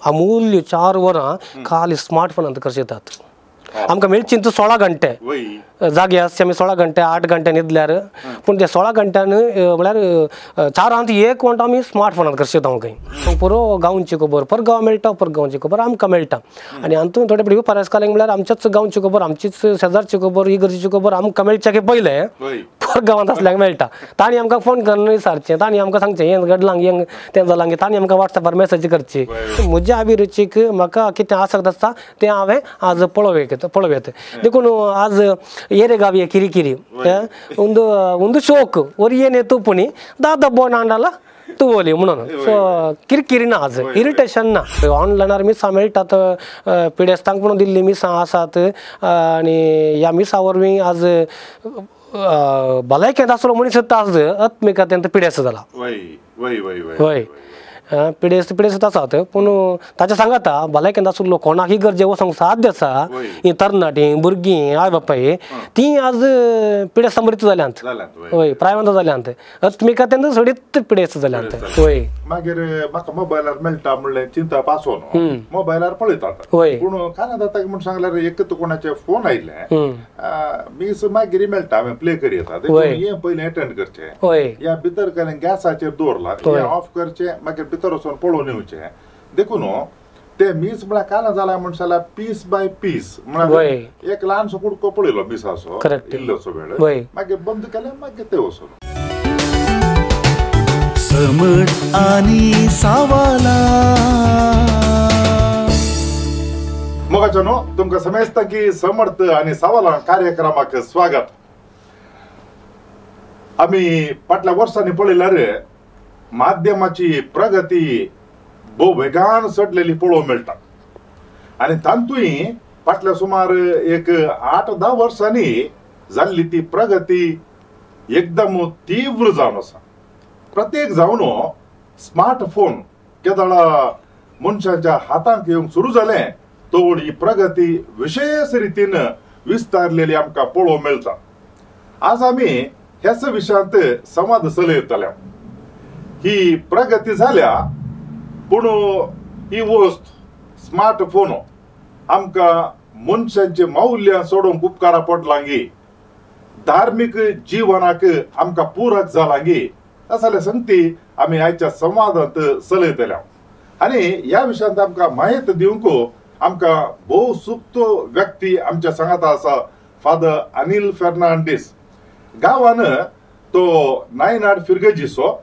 अमूल्य 4 वरां खाली स्मार्टफोनांत करतात आमकां मेळची 16 घंटे जागे आसचे आमी 16 घंटे 8 घंटे न्हिदल्यार पूण ते 16 घंट्यान म्हळ्यार 4 1 वंट आमी स्मार्टफोनांत करतात खंय पुरो गांवची खबर परगांव मेळटा परगांवची खबर आमकां मेळटा आनी हातूंत थोडे फावटी परस्कारांक म्हळ्यार आमच्याच गांवची खबर आमचीच शेजारची खबर इगर्जीची खबर आमकां मेळच्या पयले परगांवांत आसल्यांक मेळटा तांणी आमकां फोन करून विचारचें तांणी आमकां सांगचें हें घडलां हें तें जालां तांणी आमकां वॉट्सॅपार मेसेज करची म्हज्या अभिरुचीक म्हाका कितें आसत आसता तें हांवें आज पळोवयात देखून आज ಏರೆಗಾವಿಯ ಕಿರಿಕಿರಿ ಒಂದು ಶೋಕ್ ಒರಿಯೇನೆ ತೂಪುನಿ ದಾದ ಬೋನಾಂಡಾಲ तुवली म्हणून सो किरकिरी ना आज इरिटेशन ना ऑनलायनार मिसां मेळटात पिडेस्तांक म्हणून दिल्ली मिसां आसात आनी ह्या मिसां वरवीं आज भलायकेंत आसलो मनीस आज आत्मिकतेंत पिडेस्त जाला वय पिडेस्त आसात पूण ताच्या सांगाता भलायकेंत आसलो कोणाक गरजे वचोंक साध्य आसा ही तरणाटी भुरगीं आय बापाय ती आज पिडेस्त मरीत जाल्यांत वय प्रायवंत जाल्यांत आत्मिकतेंत सडीत पिडेस्त जाल्यांत वय मागीर म्हाका मोबायलार मेळटा म्हणलें चिंता पासोन मोबायलार पळयतात पूण काना जाता म्हूण सांगल्यार एकच कोणाचे फोन आयले मीस मागीर मेळटा हांवें प्ले करीत हें पयलें अटेंड करचें ह्या भितर केलें गॅसाचेर दवरला हें ऑफ करचें मागीर भितर वचून पळोवन येवचें देखून ते मीस म्हळ्यार काना जाला म्हण जाल्यार पीस बाय पीस म्हळ्यार एक ल्हानसो कुडको पळयलो मिसाचो इल्लोसो वेळ मागीर बंद केलें मागीर ते वचून समट आनी सावाला मोगाचनो तुमकां समेजता की समर्थ आनी सावाला कार्यक्रमाक स्वागत आमी फाटल्या वर्सांनी पळयल्यार माध्यमाची प्रगती भोव वेगान चडलेली पळोवंक मेळटा आनी तांतूय फाटल्या सुमार एक 8-10 वर्सांनी जाल्ली ती प्रगती एकदम तीव्र जावन आसा प्रत्येक जावन स्मार्टफोन केदळा मनशाच्या हातांत येवंक सुरू जालें तोवर ही प्रगती विशेष रितीन विस्तारलेली आमकां पळोवंक मेळटा आज आमी ह्याच विशयांत संवाद चलयतले ही प्रगती जाल्या पूण ही वस्त स्मार्टफोन आमकां मनशांचे मौल्य सोडूंक उपकारा पडलांगी धार्मीक जिवनाक आमकां पूरक जालांगी असले संगती आमी आयच्या संवादांत चलयतल्या आनी ह्या विशयांत आमकां माहिती दिवंक आमकां भोव सुक्त व्यक्ती आमच्या सांगाता आसा फादर अनिल फेर्नांडीस गांवान तो नायनाड फिरगजीचो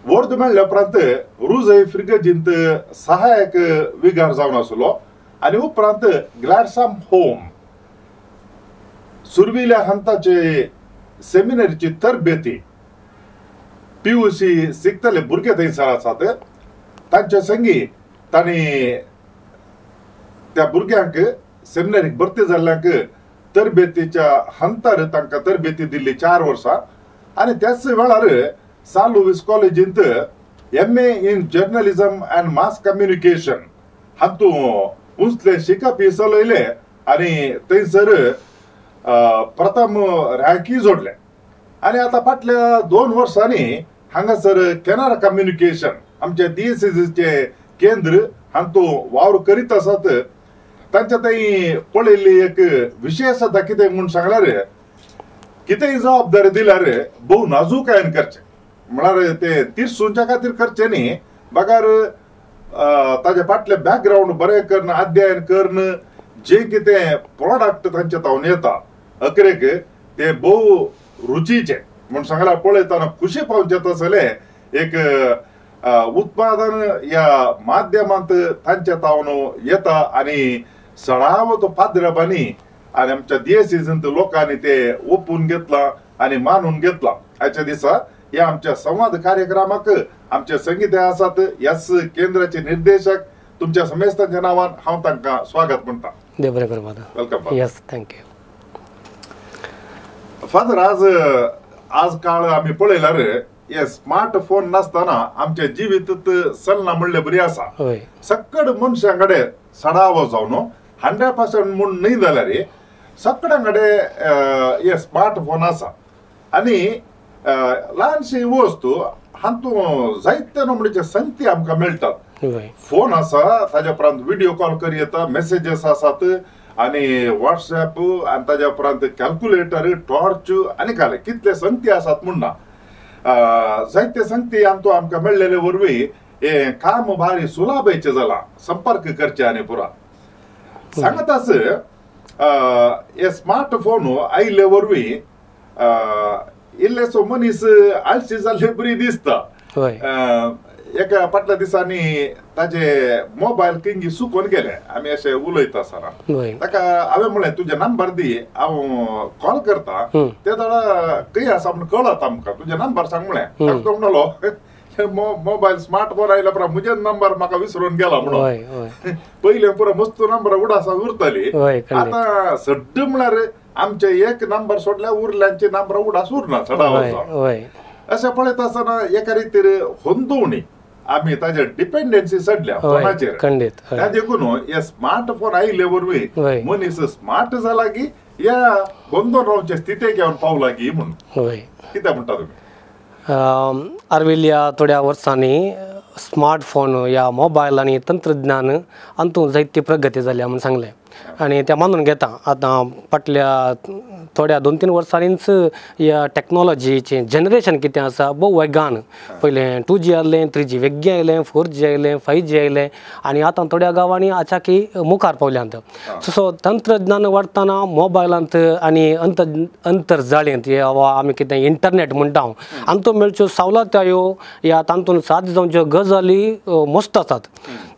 वर्द मेळ्ळ्या उपरांत रुजय फिरगजींत सहायक विगार जावन आसलो आनी उपरांत ग्लॅडसाम होम सुरविल्या हंताचे सेमिनरीची तरबेती PUC शिकतले भुरगे थंयसर आसात तांचे संगी तांणी त्या भुरग्यांक सेमिनरीक भरती जाल्ल्यांक तरबेतीच्या हंतार तांकां तरबेती दिल्ली 4 वर्सां आनी त्याच वेळार सान लुईस कॉलेजींत MA in journalism and mass communication हातूंत उंचले शिकपी चलयले आनी थंयसर प्रथम रँकी जोडले आनी आतां फाटल्या 2 वर्सांनी हांगासर कॅनरा कम्युनिकेशन आमचे DSCचे केंद्र हातूंत वावर करीत आसात तांच्या थंय पळयल्ली एक विशेषता कितें म्हूण सांगल्यार कितेंय जबाबदारी दिल्यार भोव नाजूकायेन करचें म्हळ्यार ते तिरसुंच्या खातीर करचें न्ही बगार ताजे फाटले बॅकग्रावंड बरें करन अध्ययन करन जे कितें प्रोडक्ट तांचे तावन येता अखेरेक ते भोव रुचीचे म्हूण सांगल्यार पळयतना खुशी पावचे तसलें एक उत्पादन ह्या माध्यमांत तांचे तावन येता आनी सडाव तो पाद्रबांनी आनी आमच्या DSCंत लोकांनी ते ओपून घेतला आनी मानून घेतला आयच्या दिसा ह्या आमच्या संवाद कार्यक्रमाक आमचे संगीते आसात ह्याच केंद्राचे निर्देशक तुमच्या समेस्तांच्या नांवान हांव तांकां स्वागत म्हणटा देव बरें करूं father welcome yes thank you father आज काळ आमी पळयल्यार हे स्मार्टफोन नासतना आमचे जिवीत चलना म्हणले बरी आसा सक्कड मनशांकडे सडावो जावन 100% म्हूण न्ही जाल्यार सगळ्यांकडे हे स्मार्टफोन आसा आनी ल्हानशी वस्त हातूंत जायते नमुन्याचे संगती आमकां मेळटात फोन आसा ताज्या उपरांत व्हिडिओ कॉल करी येता मेसेजेस आसात आणि व्हॉट्सॲप आणि ताज्या उपरांत कॅल्क्युलेटर टॉर्च आणि काय कितले संगती आसात म्हणना जायते संगती आमकां मेळलेले वरवीं हे काम भारी सुलभेचे जाला संपर्क करचे आनी पुरा सांगत आस हे स्मार्टफोन आयिल्ले वरवीं इल्लेसो मनीस आळशी जाल्ले बरी दिसता एका फाटल्या दिसांनी ताजे मोबायल किंगी सुकून गेले आमी अशें उलयता सरा ताका हांवें म्हणलें तुजे नंबर दी हांव कॉल करता ते दाडा खंय आसा म्हण कळत आमकां तुजे नंबर सांग म्हळें तो म्हणलो मोबायल स्मार्टफोन आयला परा म्हजे नंबर म्हाका विसरून गेला म्हणून पयले पुरो मस्त नंबर उडासा उरताली आतां सड्ड म्हळ्यार आमचे एक नंबर सोडल्यार उरल्यांचे नंबर उडास उरना चढाव अशें पळयत आसतना एका रितीर होंदोवणी आमी ताजे डिपेंडन्सी सडल्या फोनाचेर त्या देखून हे स्मार्टफोन आयिल्ले वरवीं मनीस स्मार्ट जाला की या होंदोवन रावचे स्थितीक येवन पावला की म्हणून कितें म्हणटा तुमी आर्विल्ल्या थोड्या वर्सांनी स्मार्टफोन या मोबायल आणि तंत्रज्ञान हातूंत जायती प्रगती जाल्या म्हणून सांगलें आणि त्या मानून घेता आतां फाटल्या थोड्या 2-3 वर्सांनीच ह्या टॅक्नॉलॉजीचें जनरेशन कितें आसा भोव वेगान पयलें 2G आयलें 3G वेगळें आयलें 4G आयलें 5G आयलें आनी आतां थोड्या गांवांनी आचाकी मुखार पावल्यांत सो तंत्रज्ञान वाडटाना मोबायलांत आनी अंतरजाळेंत वा आमी कितें इंटरनेट म्हणटा हातूंत मेळच्यो सवलत्यो या तातूंत साध्य जावच्यो गजाली मस्त आसात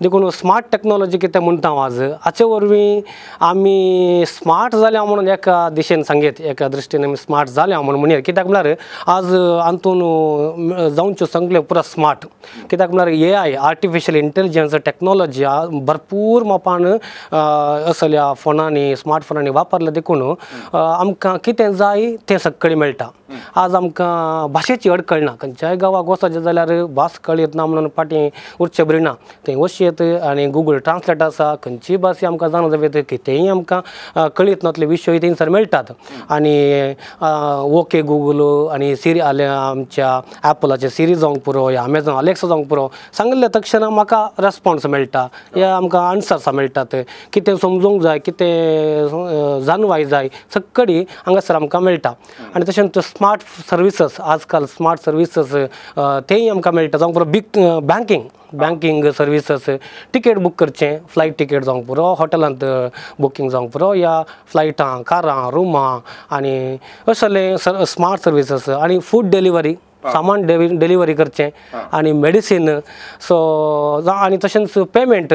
देखून स्मार्ट टॅक्नॉलॉजी कितें म्हणटा आज हाचे वरवीं आमी स्मार्ट जाल्या म्हणून एका दिशेन सांगेत एका दृश्टीन आमी स्मार्ट जाल्या म्हणून कित्याक म्हळ्यार आज हातूंत जावच्यो सगळ्यो पुरो स्मार्ट कित्याक म्हळ्यार AI आर्टिफिशियल इंटेलिजन्स टॅक्नॉलॉजी भरपूर मापान असल्या फोनांनी स्मार्टफोनांनी वापरला देखून आमकां कितें जाय तें सगळें मेळटा आज आमकां भाशेची अडखळ ना खंयच्याय गांवाक वचचें जाल्यार भास कळीत ना म्हणून फाटीं उरचें बरी ना थंय वचयत आनी गुगल ट्रान्सलेट आसा खंयचीय भास आमकां जाणा जावेत कितेंय आमकां कळीत नातले विशय थंयसर मेळटात आनी ओके गुगल आनी सिरी आमच्या ॲपलाचे सिरी जावंक पुरो या अमेझॉन अलेक्सा जावंक पुरो सांगले तक्षण म्हाका रेस्पॉन्स मेळटा या आमकां आन्सर्स मेळटात कितें समजूंक जाय कितें जाणवाय जाय सगळी हांगासर आमकां मेळटा आनी तशेंच स्मार्ट सर्विसेस आजकाल स्मार्ट सर्विसेस तेय आमकां मेळटा जावंक पुरो बँकिंग सर्विसेस टिकेट बूक करचें फ्लायट टिकेट जावंक पुरो हॉटेलांत बुकींग जावंक पुरो या फ्लायटां कारां रुमां आनी असले स्मार्ट सर्विसेस आनी फूड डिलिव्हरी सामान डिलिव्हरी करचें आनी मेडिसीन सो आनी तशेंच पेमेंट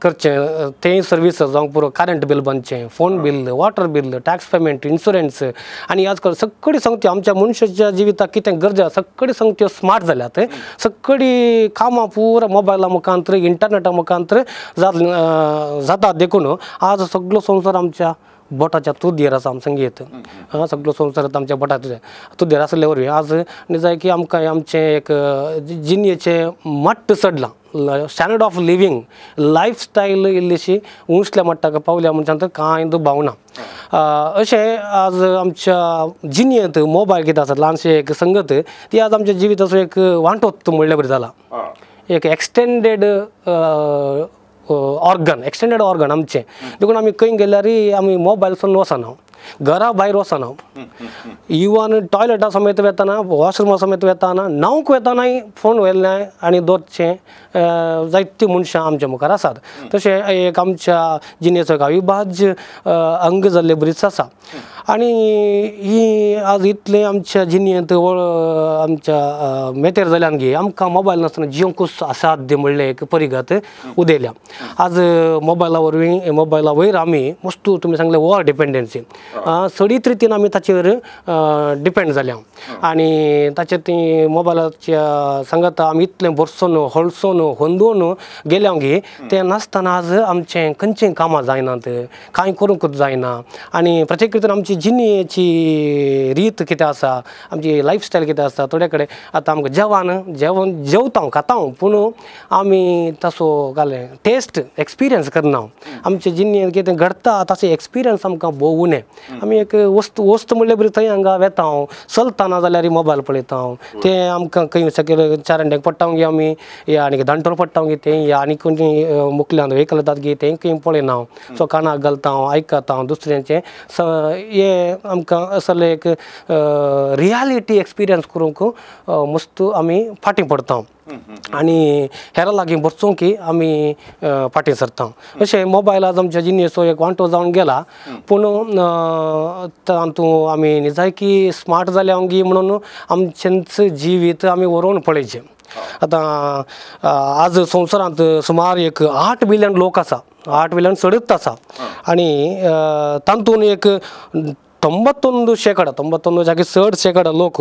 करचें तेय सर्विसेस जावंक पुरो करंट बील बांदचें phone bill water bill tax payment insurance आनी आजकाल सगळी संगती आमच्या मनशाच्या जिविताक कितें गरजा सगळी संगत्यो स्मार्ट जाल्यात सगळी कामां पुरो मोबायला मुखांतर इंटरनेटा मुखांतर जातात देखून आज सगळो संवसार आमच्या बोटाच्या तुदयेर आसा आमी सांगीत सगळो संवसार आमच्या बोटाच्या तुदयेर आसले वरवीं आज जाय की आमकां आमचें एक जिणेचें मट्ट चडलां स्टँडर्ड ऑफ लिवींग लायफस्टायल इल्लीशी उंचल्या मट्टाक पावल्या म्हणच्यान कांय दुबाव ना अशें आज आमच्या जिणेंत मोबायल कितें आसा ल्हानशें एक संगत ती आज आमच्या जिविताचो एक वांटोत म्हणल्यार बरें जाला एक एक्सटेंडेड एक्सटेंडेड ऑर्गन आमचें देखून आमी खंय गेल्यार आमी मोबायलसून वचना घरा भायर वचना इवन टॉयलेटा समेत वेताना वॉशरूमा समेत वेताना न्हांवूंक वेतानाय फोन व्हेल्लें आनी दोतचें जायतीं मनशां आमच्या मुखार आसात तशें एक आमच्या जिणेचो एक अविभाज्य अंग जाल्लें बरीच आसा आनी ही आज इतलें आमच्या जिणेंत आमच्या मेतेर जाल्यान गी आमकां मोबायल नासतना जियोंकूच असाध्य म्हणलें एक परिघात उदेल्या आज मोबायला वरवीं मोबायला वयर आमी वस्तू तुमी सांगलें वॉर डिपेंडन्सी सडीत रितीन आमी ताचेर डिपेंड जाल्या आनी ताचे ती मोबायलाच्या सांगात आमी इतलें भरसून हळसून होंदून गेल्या गी तें नासतना आज आमचें खंयचें कामां जायनात कांय करूंकूच जायना आनी प्रत्येक रितीन आमची जिणेची रीत कितें आसा आमची लायफस्टायल कितें आसा थोडे कडेन आतां आमकां जेवता खाता पूण आमी तसो घालें टेस्ट एक्सपिरियन्स करना आमचे जिणेंत कितें घडटा ताचो एक्सपिरियन्स आमकां भोवूं नये आमी एक वस्त म्हणले बरी थंय हांगा वेता हांव चलतना जाल्यार मोबायल पळयता ते आमकां खंय सकयल चारांड्याक पडटा गे आमी या आनी धांटोर पडटा गे तें या आनी खंय मुखल्यान व्हेकल येतात गे तें खंय पळयना हांव सो कानाक घालता हांव आयकता हांव दुसऱ्यांचें हे आमकां असले एक रियालिटी एक्सपिरियन्स करूंक मस्त आमी फाटीं पडता आनी हेरां लागीं बरचों की आमी फाटीं सरता अशें मोबायल आज आमच्या जिणेचो एक वांटो जावन गेला पूण तातूंत आमी निजायकी स्मार्ट जाल्या गी म्हणून आमचेंच जिवीत आमी व्हरोन पळयचें आतां आज संवसारांत सुमार एक 8 बिलियन लोक आसा 8 बिलियन चडच आसा आनी तातूंत एक 91% जागे चड शेकडा लोक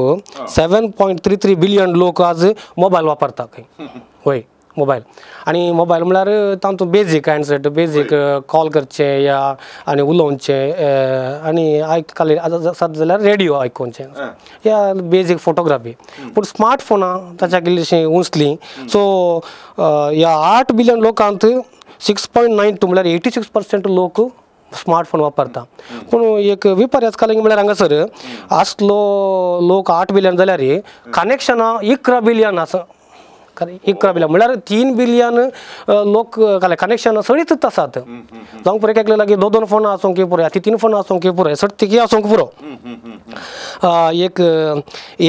7.33 बिलियन लोक आज मोबायल वापरता खंय वय मोबायल आनी मोबायल म्हळ्यार तातूंत बेजीक हँडसेट बेजीक कॉल करचे या आनी उलोवचें आनी आयकले सद जाल्यार रेडिओ आयकोवचें या बेजीक फोटोग्राफी पूण स्मार्टफोनां ताच्या इल्लीशीं उंचलीं सो ह्या 8 बिलियन लोकांत 6.92 म्हळ्यार 86% लोक स्मार्टफोन वापरता पूण एक विपर्यास कालिंग म्हळ्यार हांगासर आसलो लोक 8 बिलियन जाल्यार कनेक्शनां 11 बिलियन आसा 11 बिलियन म्हळ्यार 3 बिलियन लोक कनेक्शनां सडीत आसात जावंक पुरो एकले लागीं 2 फोन आसूंक पुरो 3 फोन आसूंक पुरो सडतिकी आसूंक पुरो एक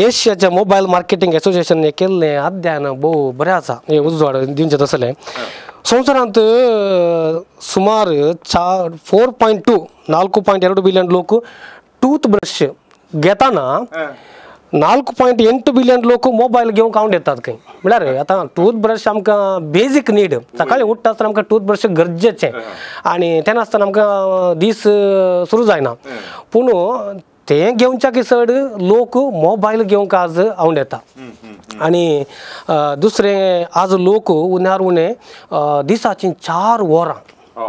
एशियाच्या मोबायल मार्केटिंग एसोसिएशनान केल्लें अध्ययन भोव बरें आसा हें उजवाड दिवचें तसलें संवसारांत सुमार 4.2 बिलियन लोक टूथ ब्रश घेताना 4.8 बिलियन लोक मोबायल घेवंक हांव येतात खंय म्हळ्यार आतां टूथ ब्रश आमकां बेजीक नीड सकाळीं उठ्ठा आसतना आमकां टूथ ब्रश गरजेचें आनी तेन्ना आसतना आमकां दीस सुरू जायना पूण तें घेवच्या किसड लोक मोबायल घेवंक आज हांव येता आनी दुसरें आज लोक उण्यार उणें दिसाचीं 4 वरां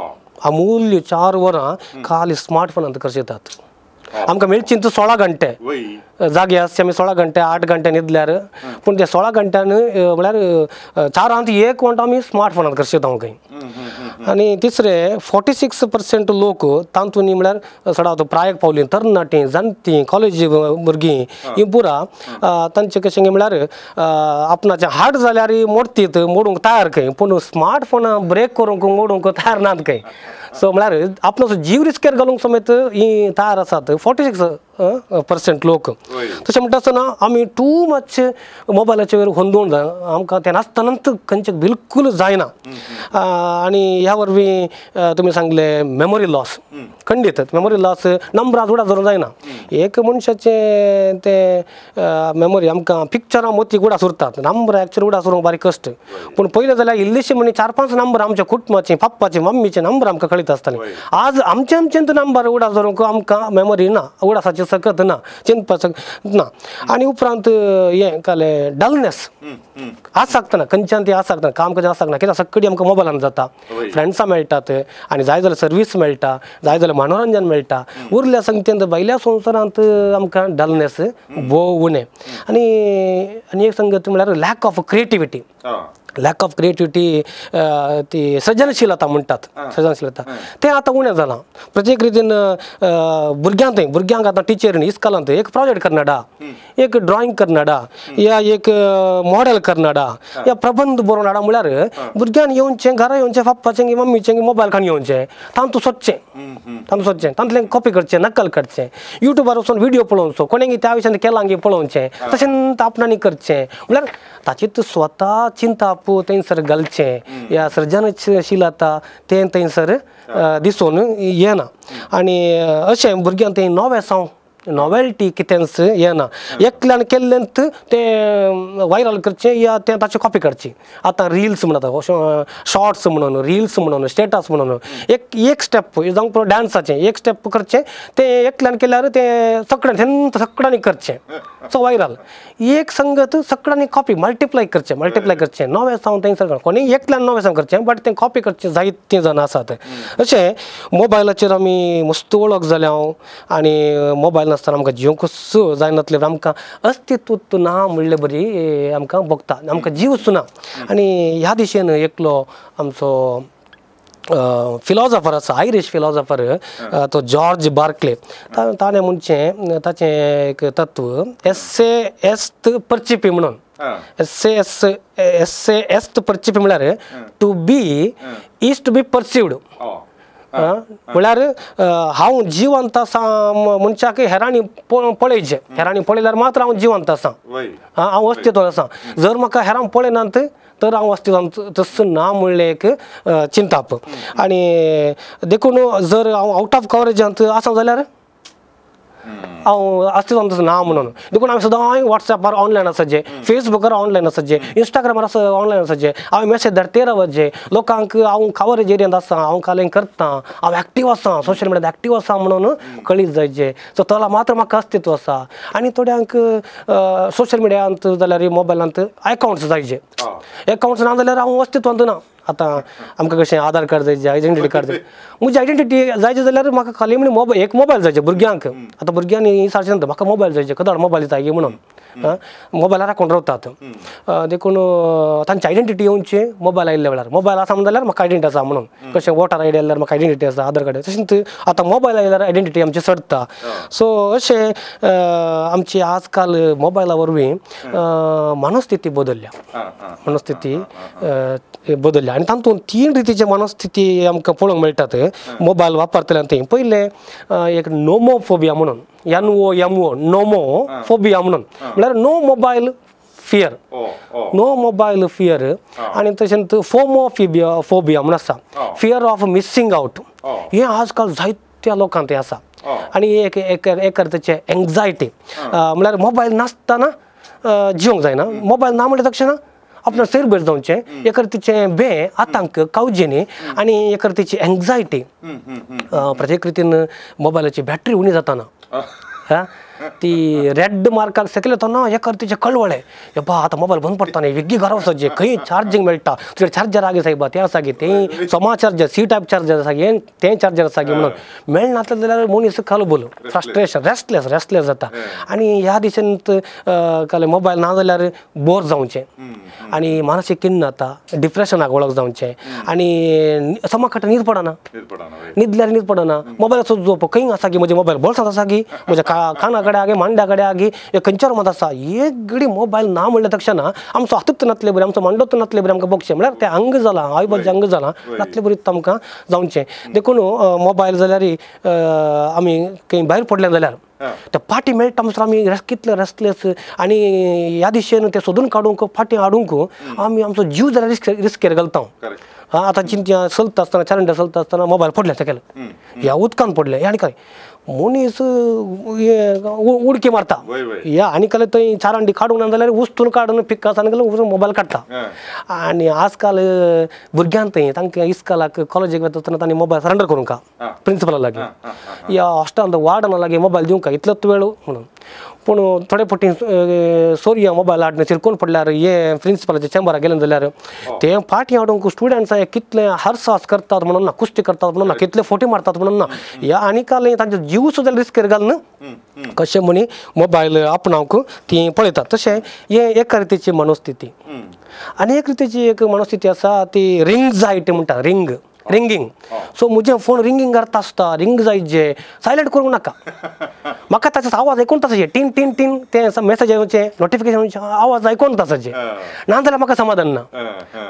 अमूल्य 4 वरां खाली स्मार्टफोनांत करचेतात आमकां मेळचीं 16 घंटे जागे आसचे आमी 16 घंटे 8 घंटे न्हिदल्यार पूण ते 16 घंट्यान म्हळ्यार 4 1 वंट आमी स्मार्टफोनांत करचेता खंय आनी तिसरें 46% लोक तातूंत म्हळ्यार सडावत प्रायक पावलीं तरणाटीं जाणटीं कॉलेज भुरगीं हीं पुरा तांचें कशें म्हळ्यार आपणाचें हार्ट जाल्यार मोडटीत मोडूंक तयार खंय पूण स्मार्टफोनां ब्रेक करूंक मोडूंक तयार नात खंय सो म्हळ्यार आपणाचो जीव रिस्केर घालूंक समेत हीं तयार आसात 46% लोक तशें म्हणटा आसतना आमी टू मच मोबायलाचे वयर होंदून आमकां तें नासतनाच खंयचे बिलकूल जायना आनी ह्या वरवीं तुमी सांगले मेमोरी लॉस खंडीत मेमोरी लॉस नंबरां उडा धरून जायना एक मनशाचें तें मेमोरी आमकां पिक्चरां मोतीक उडा सुरतात नंबरां एक्चुअली उडा सुरूंक बारीक कश्ट पूण पयलें जाल्यार इल्लीशीं म्हणी 4-5 नंबर आमच्या कुटुंबाचें पप्पाचें मम्मीचें नंबर आमकां कळीत आसतालें आज आमचे नंबर उडा धरूंक आमकां मेमोरी ना उडासाची सकत ना चिंतपाक ना आनी उपरांत हें कालें डलनेस आसना खंयच्यान ती आसना काम कशें आसना कित्याक सगळी आमकां मोबायलान जाता फ्रेंड्सां मेळटात आनी जाय जाल्यार सर्वीस मेळटा जाय जाल्यार मनोरंजन मेळटा उरल्या संख्येंत भायल्या संवसारांत आमकां डलनेस भोव उणें आनी एक संगत म्हळ्यार lack of creativity lack of creativity ती सर्जनशीलता म्हणटात सर्जनशीलता तें आतां उणें जालां प्रत्येक रितीन भुरग्यांक आतां टिचरीन इस्कॉलांत एक प्रोजेक्ट करनाडा एक ड्रॉइंग करनाडा या एक मॉडेल करनाडा या प्रबंध बरोवन हाडा म्हळ्यार भुरग्यान येवचें घरा येवचें पप्पाचें मम्मीचें मोबायल खान येवचें तातूंत सोदचें तातूंतलें कॉपी करचें नक्कल करचें युट्यूबार वचून व्हिडिओ पळोवचो कोणेंय त्या विशयान केलां गे पळोवचें तशें आपणांनी करचें म्हळ्यार ताचीत स्वता चिंता थंयसर घालचें या सर्जनशीलता तें थंयसर दिसून येना आनी अशें भुरग्यांक तें नवेसांव नॉवेल्टी कितेंच येना एकल्यान केल्लेंत तें वायरल करचें या तें ताची कॉपी करची आतां रिल्स म्हणटा शॉर्ट्स म्हणून रिल्स म्हणून स्टेटस म्हणून एक स्टेप जावंक डान्साचें एक स्टेप करचें तें एकल्यान केल्यार तें सगळ्यांनी करचें सो वायरल एक संगत सगळ्यांनी कॉपी मल्टिप्लाय करचें नवेसांव थंयसर कोणीय एकल्यान नवेसांव करचें बट तें कॉपी करचें जायतीं जाणां आसात अशें मोबायलाचेर आमी मस्त वळख जाल्या आनी मोबायल नासतना आमकां जिवंकूच जायनातलें आमकां अस्तित्व ना म्हणलें बरी आमकां भोगता आमकां जीव सुना आनी ह्या दिशेन एकलो आमचो फिलॉसॉफर आसा आयरिश फिलॉसॉफर तो जॉर्ज बार्कले ताणें म्हणचें ताचें एक तत्व एस्से एस्त परचिपी म्हणून एस्से एस्त परचिपी म्हळ्यार to be is to be perceived म्हळ्यार हांव जिवंत आसा मनशाक हेरांनी पळयचें हेरांनी पळयल्यार मात्र हांव जिवंत आसा हांव अस्तित्वान आसा जर म्हाका हेरां पळयनात तर हांव अस्तित्वान तसं ना म्हणलें एक चिंताप आनी देखून जर हांव आउट ऑफ कवरेजांत आसा जाल्यार हांव अस्तित्वान तसं ना म्हणून देखून हांवें सदां वॉट्सॅपार ऑनलायन आसाचें फेसबुकार ऑनलायन आसाचें इंस्टाग्रामार ऑनलायन आसाचें हांवें मॅसेज धाडटे रावचें लोकांक हांव कवरेज एरियांत आसा हांव कालें करतां हांव एक्टीव आसा सोशल मिडियांत एक्टीव आसा म्हणून कळीत जायचें सो ताला मात्र म्हाका अस्तित्व आसा आनी थोड्यांक सोशल मिडियांत जाल्यार मोबायलांत अकाउंट्स जायचे अकाउंट्स ना जाल्यार हांव अस्तित्वांत ना आतां आमकां कशें आधार कार्ड जायचें आयडेंटिटी कार्ड जाय म्हजी आयडेंटिटी जायची जाल्यार म्हाका खाली म्हणजे मोबायल एक मोबायल जायचे भुरग्यांक आतां भुरग्यांनी सारकें म्हणटा म्हाका मोबायल जायचे कदाळ मोबायल दिता गे म्हणून मोबायलार राखून रावतात देखून तांची आयडेंटिटी येवची मोबायल आयिल्ल्या वेळार मोबायल आसा जाल्यार म्हाका आयडेंटिटी आसा म्हणून कशें वोटर आयडी आयल्यार म्हाका आयडेंटिटी आसा आधार कार्ड तशेंच आतां मोबायल आयल्यार आयडेंटिटी आमची सडटा सो अशें आमची आजकाल मोबायला वरवीं मनस्थिती बदलल्या मनस्थिती बदलल्या आनी तातूंत 3 रितीचे मनस्थिती आमकां पळोवंक मेळटात मोबायल वापरतल्यान थंय पयलें एक नोमोफोबिया म्हणून NOMO नोमोफोबिया म्हणून म्हळ्यार no mobile fear no mobile fear आनी तशेंच फोबिया म्हणून आसा फियर ऑफ मिसींग आउट हें आजकाल जायत्या लोकांक आसा आनी एक अर्थाचें एंग्जायटी म्हळ्यार मोबायल नासतना जिवंक जायना मोबायल ना म्हणल्या तक्षण आपणाक सैरभर जावचें एक रितीचें भंय आतंक कावजेनी आनी एक रितीची एंग्जायटी प्रत्येक रितीन मोबायलाची बॅटरी उणी जाताना ती रेड मार्काक सकयल येतना एका रितीचें कळवळें हे पहा आतां मोबायल बंद पडटा न्ही वेगळी घरा वचचें खंय चार्जींग मेळटा तुजे चार्जर आगे सायबा तें आसा गे तें सोमा चार्जर सी टायप चार्जर आसा गे तें चार्जर आसा गे म्हणून मेळनासलें जाल्यार मनीस खालबोल फ्रस्ट्रेशन रेस्टलेस जाता आनी ह्या दिशेंत काले मोबायल ना जाल्यार बोर जावचें आनी मानसीक खिन्न जाता डिप्रेशनाक वळख जावचें आनी समा खाट न्हीद पडना न्हिदल्यार न्हीद पडना मोबायलाचो जोप खंय आसा गे म्हजे मोबायल बोल्सांत आसा गे म्हज्या काना कडेन आगे मांड्या कडेन आगे खंयच्या रूमांत आसा एक घडी मोबायल ना म्हणल्या तक्षण आमचो हातूच नातले बरें आमचो मांडोच नातले बरें आमकां बघचें म्हळ्यार तें अंग जालां आयुबाचें अंग जालां नातले बरीत आमकां जावचें देखून मोबायल जाल्यार आमी खंय भायर पडले जाल्यार त्या फाटी मेळटा म्हणसर आमी कितले रेस्टलेस आनी ह्या दिशेन ते सोदून काडूंक फाटी हाडूंक आमी आमचो जीव जाल्यार रिस्केर घालता आतां चिंत्या चलता आसतना चारंड्या चलता आसतना मोबायल पडले तेका ह्या उदकान पडले हे आनी काय मनीस उडकी मारता या आनी काल थंय चारांडी काडूंक ना जाल्यार उस्तून काडून पिक्कासान गेलो मोबायल काडटा आनी आजकाल भुरग्यांक थंय तांकां इस्कॉलाक कॉलेजीक वता आसतना तांणी मोबायल सरेंडर करूंक प्रिंसिपला लागीं या हॉस्टेलांत वार्डना लागीं मोबायल दिवंक इतलोच वेळ म्हणून पूण थोडे फावटी सोरया मोबायल हाडून शिरकून पडल्यार हे प्रिंसिपलाच्या चेंबराक गेले जाल्यार ते फाटी हाडूंक स्टुडंट्स कितले हरसास करतात म्हणून ना कुस्ती करतात म्हणून ना कितले फोटी मारतात म्हणून ना ह्या आनी काल तांचो जीव सुद्दां रिस्केर घालून कशें म्हणी मोबायल आपणावंक ती पळयतात तशें हे एका रितीची मनस्थिती आनी एक रितीची एक मनस्थिती आसा ती रिंगजायटी म्हणटा रिंगींग सो म्हजें फोन रिंगींग करता आसता रिंग जायचे सायलेंट करूंक नाका म्हाका ताचो आवाज आयकून ताचे टीन टीन टीन तें मेसेज येवचें नोटिफिकेशन आवाज आयकून ताचे ना जाल्यार म्हाका समाधान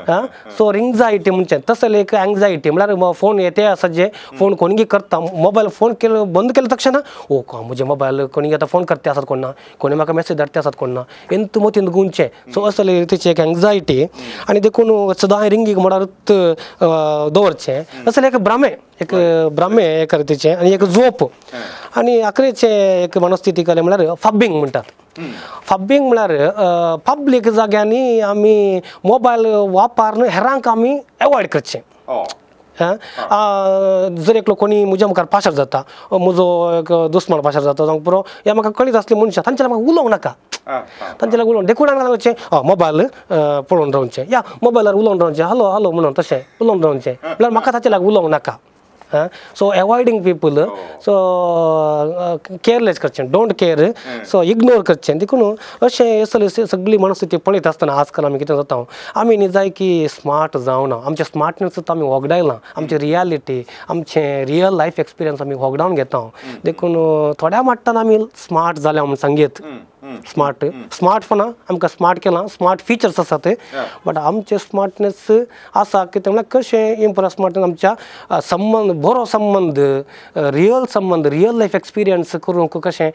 ना सो रिंगजायटी म्हणचें तसलें एक एंग्जायटी म्हळ्यार फोन येते आसाचे फोन कोणगी करता मोबायल फोन केलो बंद केलो तक्षण ओ म्हजे मोबायल कोणी आतां फोन करते आसात कोण ना कोणी म्हाका मेसेज धाडटे आसात कोण ना एंत मोतीन गुंचें सो असले रितीची एक एंग्जायटी आनी देखून सदां रिंगींग म्हळ्यारूच दवरचें असलें एक भ्रामे एक रितीचें आनी एक जोप आनी आखरेचें एक मनस्थिती केलें म्हळ्यार फबिंग म्हणटात फबिंग म्हळ्यार पब्लीक जाग्यांनी आमी मोबायल वापरून हेरांक आमी एवॉयड करचें जर एकलो कोणी म्हज्या मुखार पाशार जाता म्हजो एक दुस्मान पाशार जाता जावंक पुरो हे म्हाका कळीत आसली मनशां तांचे म्हाका उलोवंक नाका तांचे लागून उलोवंक देखून सांगचें मोबायल पळोवन रावचें या मोबायलार उलोवन रावचें हलो हलो म्हणून तशें उलोवन रावचें म्हळ्यार म्हाका ताचे लागून उलोवंक नाका so avoiding people so careless करचें डोंट केअर सो इग्नोर करचें देखून अशें सगळी मनस्थिती पळयत आसतना आजकाल आमी कितें जाता आमी न्ही जाय की स्मार्ट जावना आमचें स्मार्टनेस आमी वगडायलां आमची रियालिटी आमचें रियल लायफ एक्सपिरियन्स आमी वगडावन घेता देखून थोड्या मट्टान आमी स्मार्ट जाल्या म्हणून सांगीत स्मार्टफोना आमकां स्मार्ट केलां स्मार्ट फिचर्स आसात बट आमचे स्मार्टनेस आसा कितें म्हळ्यार कशें इम्प्रेस स्मार्टनेस आमच्या संबंध बरो संबंध रियल लायफ एक्सपिरियन्स करूंक कशें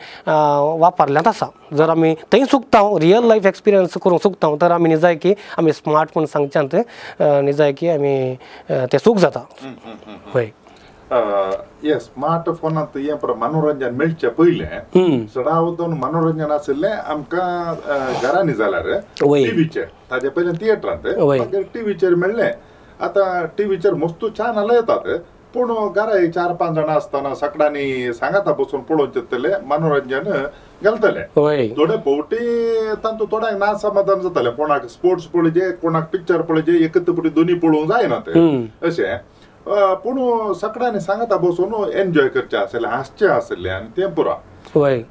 वापरल्यांत आसा जर आमी थंय चुकता रियल लायफ एक्सपिरियन्स करूंक चुकता तर आमी न्ही जाय की आमी स्मार्टफोन सांगच्यांत न्ही जाय की आमी तें चूक जाता हय स्मार्टफोनांत हें मनोरंजन मेळचे पयलें चडावतून मनोरंजन आशिल्लें आमकां घरांनी जाल्यार टीव्हीचेर ताजे पयलें थिएटरांत टीव्हीचेर मेळ्ळें आतां टीव्हीचेर मस्तू चॅनल येतात पूण घरा 4-5 जाणां आसतना सकाळीं सांगाता बसून पळोवन चिंतले मनोरंजन घालतले थोडे फावटी तांतूं थोड्यांक ना समाधान जातालें कोणाक स्पोर्ट्स पळोवचे कोणाक पिक्चर पळोवचे एकत्र दोनी पळोवंक जायना ते अशें पूण सकाळीं सांगाता बसून एन्जॉय करचें आसलें हांसचें आसलें आनी तें पुरो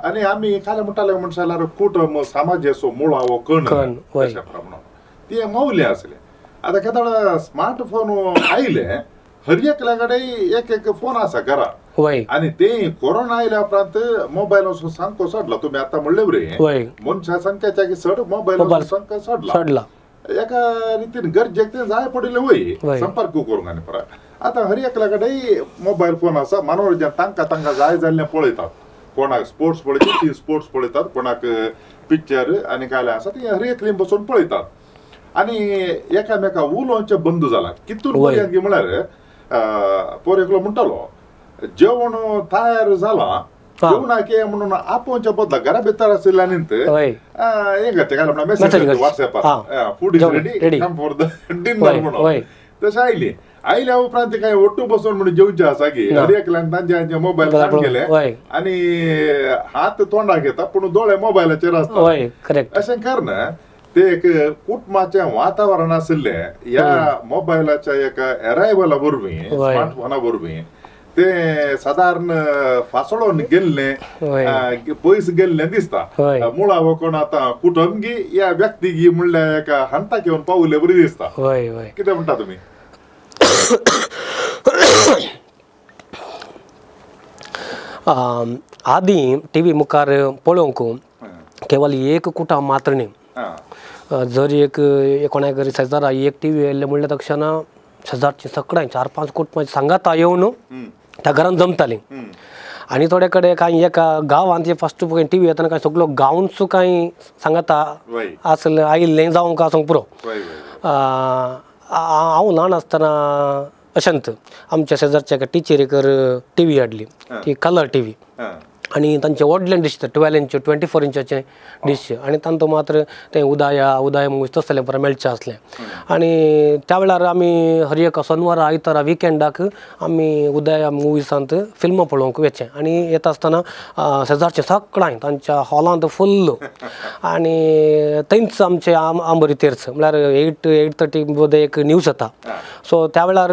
आनी आमी खाले म्हणटाले म्हणून जाल्यार कुटुंब समाज असो मुळावो कण अशा प्रमाणे तें मौल्य आसलें आतां केदां स्मार्टफोन आयले हर एकल्या कडेन एक फोन आसा घरा आनी ते कोरोना आयल्या उपरांत मोबायल असो सामको सोडला तुमी आतां म्हणले बरें मनशा संख्याच्या चड मोबायल संख्या सोडला एका रितीन गरजेक ते जाय पडिल्ले वय संपर्क करूंक आनी परत आतां हर एकल्या कडेन मोबायल फोन आसा मनोरंजन तांकां जाय जाल्लें पळयतात कोणाक स्पोर्ट्स पळयचे ती स्पोर्ट्स पळयतात कोणाक पिक्चर आनी काय आसा ती हर एकली बसून पळयतात आनी एकामेका उलोवचे बंद जाला कितून पर्यंत म्हळ्यार पोर एकलो म्हणटालो जेवण तयार जाला जेवणाक ये म्हणून आपोवच्या बदला घरा भितर आशिल्ल्यानंत हें घातले म्हणून मेसेज वॉट्सॅपार food is ready come for the dinner म्हणून तशें आयल्या उपरांत काय ओट्टू बसून म्हणून जेवचे आसा की हर एकल्यान तांचे मोबायल काडून गेले आनी हात तोंडाक घेता पूण दोळे मोबायलाचेर आसता अशें कारण ते एक कुटुंबाचें वातावरण आशिल्लें ह्या मोबायलाच्या एका एरायवला वरवीं स्मार्टफोना वरवीं ते सादारण फासळून गेल्लें पयस गेल्लें दिसता मुळावो कोण आतां कुटुंबगी ह्या व्यक्तीगी म्हणल्यार एका हंताक येवन पावले बरी दिसता कितें म्हणटा तुमी आदीं टीव्ही मुखार पळोवंक केवळ एक कुटुंब मात्र न्ही जर एक कोणाक घरी शेजारा एक टीव्ही येयल्ले म्हणल्या तक्षणा शेजारची सगळ्यां 4-5 कुटुंबाची सांगाता येवन त्या घरान जमतालीं आनी थोडे कडेन कांय एका गांवांत फस्ट टीव्ही येताना कांय सगळो गांवचो कांय सांगाता आसले आयिल्लें जावंक आसूंक पुरो हांव ल्हान आसतना अशेंत आमच्या शेजारच्या एका टिचरीकर टीव्ही हाडली ती कलर टीव्ही आनी तांचे व्हडले डिश 12 इंच 24 इंचाचे डिश आनी तांतो मात्र तें उदय मुवीज तसलें बरें मेळचें आसलें आनी त्या वेळार आमी हर एक शनिवारा आयतारा विकेंडाक आमी उदय मुवीजांत फिल्मां पळोवंक वचचें आनी येता आसतना शेजारचे सगळ्यांक तांच्या हॉलांत फुल्ल आनी थंयच आमचे आंबरी तेर्स म्हळ्यार 8:30 बोदे एक न्यूज येता सो त्या वेळार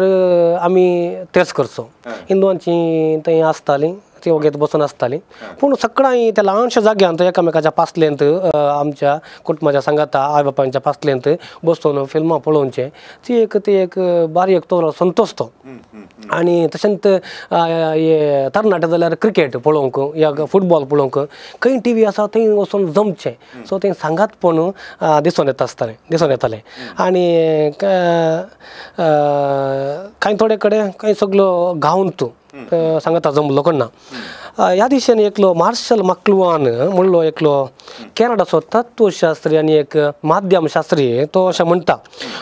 आमी तेर्स करचो हिंदुवांची थंय आसतालीं ती वगैरे बसून आसतालीं पूण सगळ्यांक त्या ल्हानशा जाग्यांत एकामेकाच्या पासलेंत आमच्या कुटुंबाच्या सांगाता आई बापायच्या पासलेंत बसून फिल्मां पळोवचें ती एक बारीक तो संतोष तो आनी तशेंच हे तरणाटे जाल्यार क्रिकेट पळोवंक या फुटबॉल पळोवंक खंय टीव्ही आसा थंय वचून जमचें सो तें सांगातपण दिसून येतालें आनी कांय थोडे कडेन कांय सगळो गांवंत सांगाता जमलो करना ह्या दिशेन एकलो मार्शल मक्लुहान म्हणलो एकलो कॅनडाचो तत्वशास्त्री आनी एक माध्यमशास्त्री तो अशें म्हणटा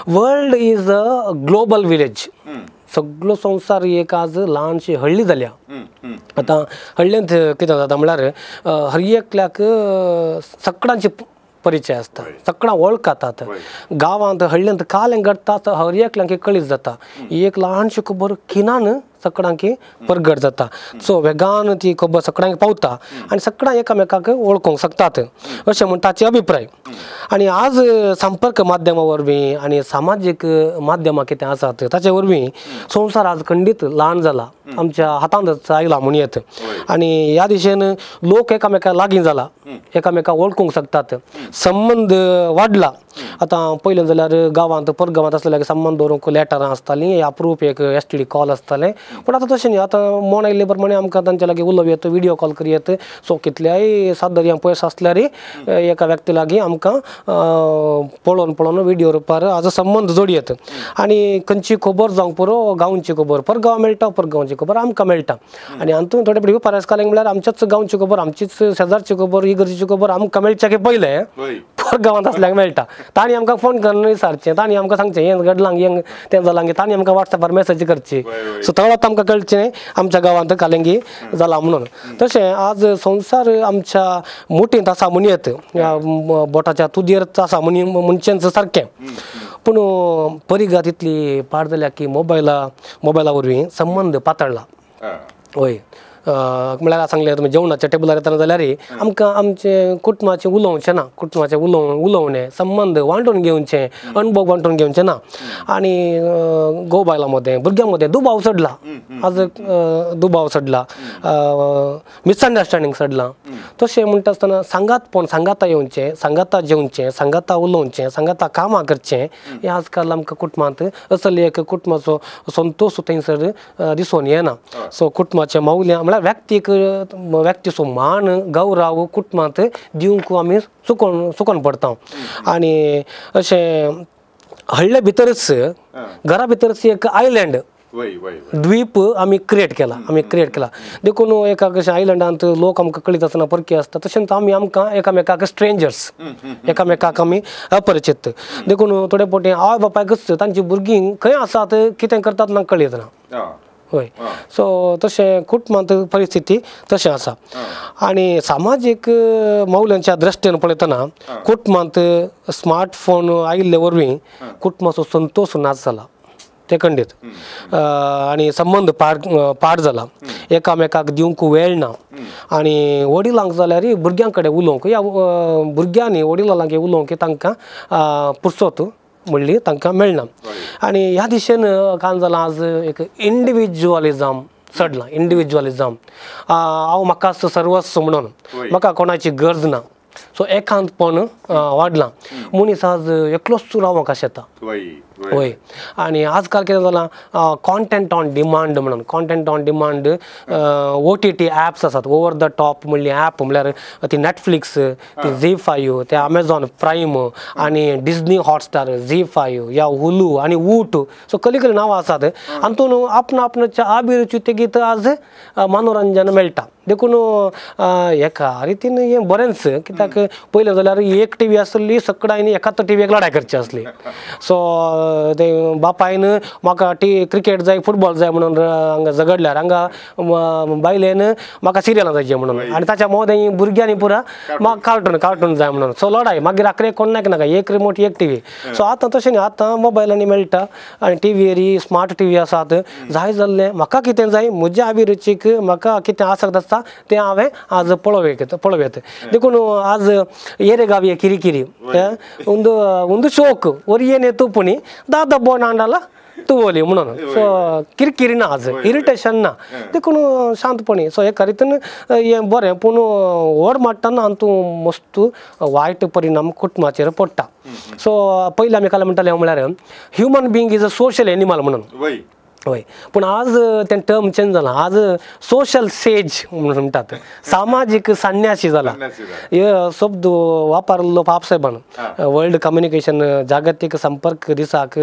world is a global village सगळो संवसार एक आज ल्हानशी हळ्ळी जाल्या आतां हळ्ळेंत कितें जाता म्हळ्यार हर एकल्याक सगळ्यांची परिचय आसता सगळां वळखातात गांवांत हळ्ळेंत कालें घडटा हर एकल्यांक कळीत जाता एक ल्हानशी खबर किनान सगळ्यांकी परगट जाता सो वेगान ती खबर सगळ्यांक पावता आनी सगळ्यां एकामेकाक वळखूंक शकतात अशें म्हण ताचे अभिप्राय. आनी आज संपर्क माध्यमा वरवीं आनी सामाजीक माध्यमां कितें आसात ताचे वरवीं संवसार आज खंडीत ल्हान जाला, आमच्या हातांतच आयला म्हण येत. आनी ह्या दिशेन लोक एकामेका लागीं जाला, एकामेकाक वळखूंक शकतात, संबंद वाडला. आतां पयलें जाल्यार गांवांत परगांवांत आसलेले संबंद दवरूंक लेटरां आसतालीं, अप्रूप एक STD कॉल आसताले. पूण आतां तशें न्ही, आतां मोन आयिल्ले प्रमाणे आमकां तांचे लागीं उलोवं येता, व्हिडिओ कॉल करूं येता. सो कितल्याय सादर्यां पयस आसल्यार एका व्यक्ती लागीं आमकां पळोवन व्हिडिओ रुपार आज संबंद जोडयेत. आनी खंयची खबर जावंक पुरो गांवची खबर परगांव मेळटा, परगांवची खबर आमकां मेळटा. आनी हातूंत थोडे फावटी परसकारांक म्हळ्यार आमच्याच गांवची खबर, आमचीच शेजारची खबर, इगर्जीची खबर आमकां मेळच्या पयलें परगांवांत आसल्यांक मेळटा. तांणी आमकां फोन करून विचारचें, तांणी आमकां सांगचें हें घडलां, हें तें जालां, तांणी आमकां WhatsAppार मेसेज करची. सो थळावत आमकां कळचें आमच्या गांवांत कालेंगी जाला म्हणून. तशें आज संवसार आमच्या मुठींत आसा म्हण येत, बोटाच्या तुदयेर आसा म्हणचेंच सारकें. पूण परिघा तितली पाड जाल्या की मोबायला वरवीं संबंद पातळ्ळा. वय म्हळ्यार सांगलें तुमी जेवणाच्या टेबलार येतना जाल्यार आमकां आमचें कुटुंबाचें उलोवचें ना, कुटुंबाचें उलोवणें संबंद वांटून घेवचें, अणभव वांटून घेवचें ना. आनी घोव बायलां मदें भुरग्यां मदें दुबाव चडला, आज दुबाव चडला, मिसअंडरस्टँडींग चडलां. तशें म्हणटा आसतना सांगातपण, सांगाता येवचें, सांगाता जेवचें, सांगाता उलोवचें, सांगाता कामां करचें, हें आजकाल आमकां कुटुंबांत असले एक कुटुंबाचो संतोश थंयसर दिसून येना. सो कुटुंबाचें मौल्य म्हळ्यार व्यक्तीचो मान गौरव कुटुंबांत दिवंक आमी चुकोन पडटा. आनी अशें हळ्ळे भितरच घरा भितरच एक आयलँड द्वीप आमी क्रिएट केला. देखून एका कशें आयलँडांत लोक आमकां कळीत आसतना परकी आसता, तशेंच आमकां एकामेकाक स्ट्रेंजर्स, एकामेकाक आमी अपरिचित. देखून थोडे फावटी आवय बापायकच तांची भुरगीं खंय आसात, कितें करतात तांकां कळीत ना. होय. सो तशें कुटुंबांत परिस्थिती तशें आसा. आनी सामाजीक मौल्यांच्या दृश्टीन पळयतना कुटुंबांत स्मार्टफोन आयिल्ले वरवीं कुटुंबाचो संतोश नाच जाला, ते खंडीत. आनी संबंद पाड जाला, एकामेकाक दिवंक वेळ ना. आनी वडिलांक जाल्यार भुरग्यां कडेन उलोवंक, या भुरग्यांनी वडिलां लागीं उलोवंक तांकां पुरसत म्हणली तांकां मेळना. आनी ह्या दिशेन काय जालां आज एक इंडिविज्युअलिजम चडलां. हांव म्हाकाच सर्वस्व म्हणून, म्हाका कोणाची गरज ना. सो एकांतपण वाडलां, मनीस आज एकलोच रावंक कशें येता. वय. आनी आजकाल कितें जालां, कॉन्टेंट ऑन डिमांड म्हणून, content on demand OTT apps आसात, ओवर द टॉप म्हणली ॲप म्हळ्यार ती नॅटफ्लिक्स, ती ZEE5, ते अमेझॉन प्रायम आनी डिस्नी हॉटस्टार, ZEE5 या हुलू आनी वूट. सो कसली नांवां आसात. हातून आपणाच्या अभिरुची तेगीत आज मनोरंजन मेळटा. देखून एका रितीन हें बरेंच, कित्याक पयलें जाल्यार एक TV आसली, सगळ्यांनी एकाच टीव्हीक लढाय करची आसली. सो ते बापायन म्हाका क्रिकेट जाय, फुटबॉल जाय म्हणून हांगा झगडल्यार हांगा बायलेन म्हाका सिरियलां जायची म्हणून, आनी ताच्या मोदें भुरग्यांनी पुरा म्हाका कार्टून जाय म्हणून. सो लढाय मागीर राखरे कोण नाका, एक रिमोट एक TV. सो आतां तशें न्ही, आतां मोबायलांनी मेळटा आनी टीव्हीर स्मार्ट TV आसात. जाय जाल्लें म्हाका कितें जाय, म्हज्या अभिरुचीक म्हाका कितें आसत आसता तें हांवें आज पळोवंक. देखून आज येरे गावी किरिकिरी ಒಂದು शोक ಒರಿಯೇನೆ ತೂಪುನಿ ದಾದ ಬೋನಾಂಡಲ तुवली म्हणून. सो किरकिरी ना, आज इरिटेशन ना, देखून शांतपणी. सो एका रितीन हें बरें, पूण व्हड माट्टाना हातूंत मस्त वायट परिणाम कुटुंबाचेर पडटा. सो पयलीं आमी काल म्हणटाले म्हळ्यार human being is a social animal म्हणून. होय. पूण आज तें टर्म चेंज जालां, आज सोशल सेज म्हणटात, सामाजीक संन्यासी जाला. हे शब्द वापरलो बापसाहेबान वर्ल्ड कम्युनिकेशन जागतीक संपर्क दिसाक